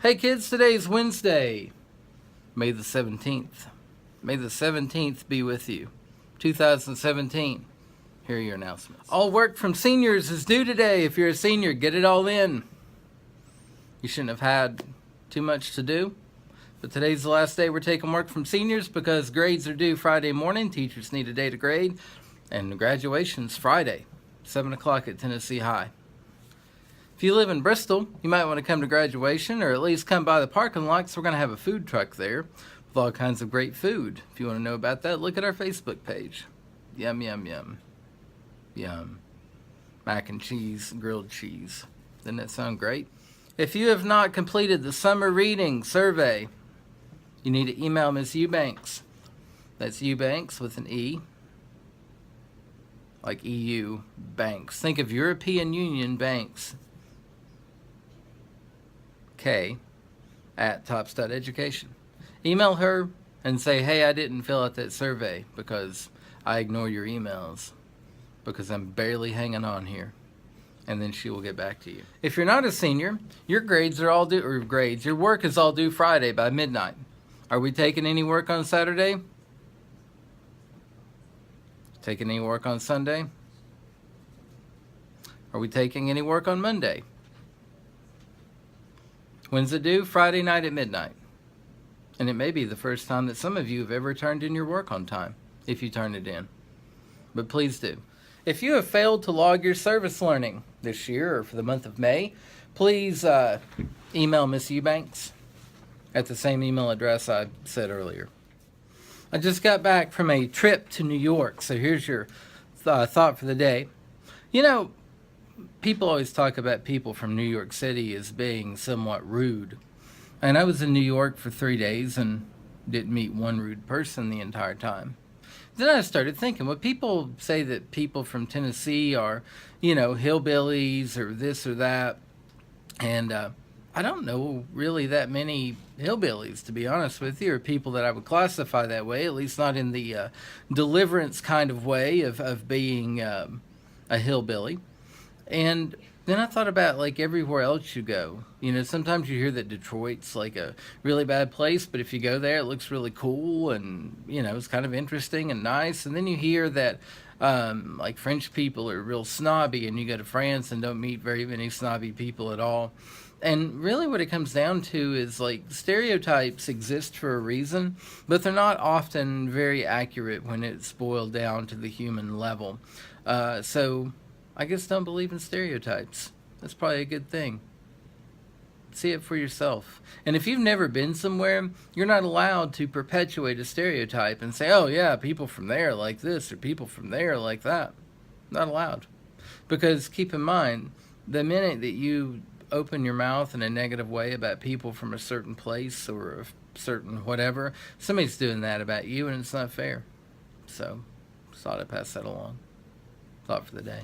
Hey kids, today's Wednesday, May the 17th. May the 17th be with you. 2017. Here are your announcements. All work from seniors is due today. If you're a senior, get it all in. You shouldn't have had too much to do. But today's the last day we're taking work from seniors because grades are due Friday morning. Teachers need a day to grade. And graduation's Friday, 7 o'clock at Tennessee High. If you live in Bristol, you might want to come to graduation or at least come by the parking lot because we're going to have a food truck there with all kinds of great food. If you want to know about that, look at our Facebook page. Yum, yum, yum. Yum. Mac and cheese, grilled cheese. Doesn't that sound great? If you have not completed the summer reading survey, you need to email Ms. Eubanks. That's Eubanks with an E, like EU banks. Think of European Union banks. K at tops.education. Email her and say, hey, I didn't fill out that survey because I ignore your emails because I'm barely hanging on here. And then she will get back to you. If you're not a senior, your grades are all due, or grades, your work is all due Friday by midnight. Are we taking any work on Saturday? Taking any work on Sunday? Are we taking any work on Monday? When's it due? Friday night at midnight. And it may be the first time that some of you have ever turned in your work on time, if you turn it in. But please do. If you have failed to log your service learning this year or for the month of May, please email Miss Eubanks at the same email address I said earlier. I just got back from a trip to New York, so here's your thought for the day. You know, people always talk about people from New York City as being somewhat rude. And I was in New York for 3 days and didn't meet one rude person the entire time. Then I started thinking, well, people say that people from Tennessee are, hillbillies or this or that. And I don't know really that many hillbillies, to be honest with you, or people that I would classify that way, at least not in the deliverance kind of way of being a hillbilly. And then I thought about like everywhere else you go. Sometimes you hear that Detroit's like a really bad place, but if you go there, it looks really cool and, it's kind of interesting and nice. And then you hear that like French people are real snobby and you go to France and don't meet very many snobby people at all. And really what it comes down to is like stereotypes exist for a reason, but they're not often very accurate when it's boiled down to the human level. So I guess don't believe in stereotypes. That's probably a good thing. See it for yourself. And if you've never been somewhere, you're not allowed to perpetuate a stereotype and say, oh yeah, people from there like this or people from there like that. Not allowed. Because keep in mind, the minute that you open your mouth in a negative way about people from a certain place or a certain whatever, somebody's doing that about you and it's not fair. So, just thought I'd pass that along. Thought for the day.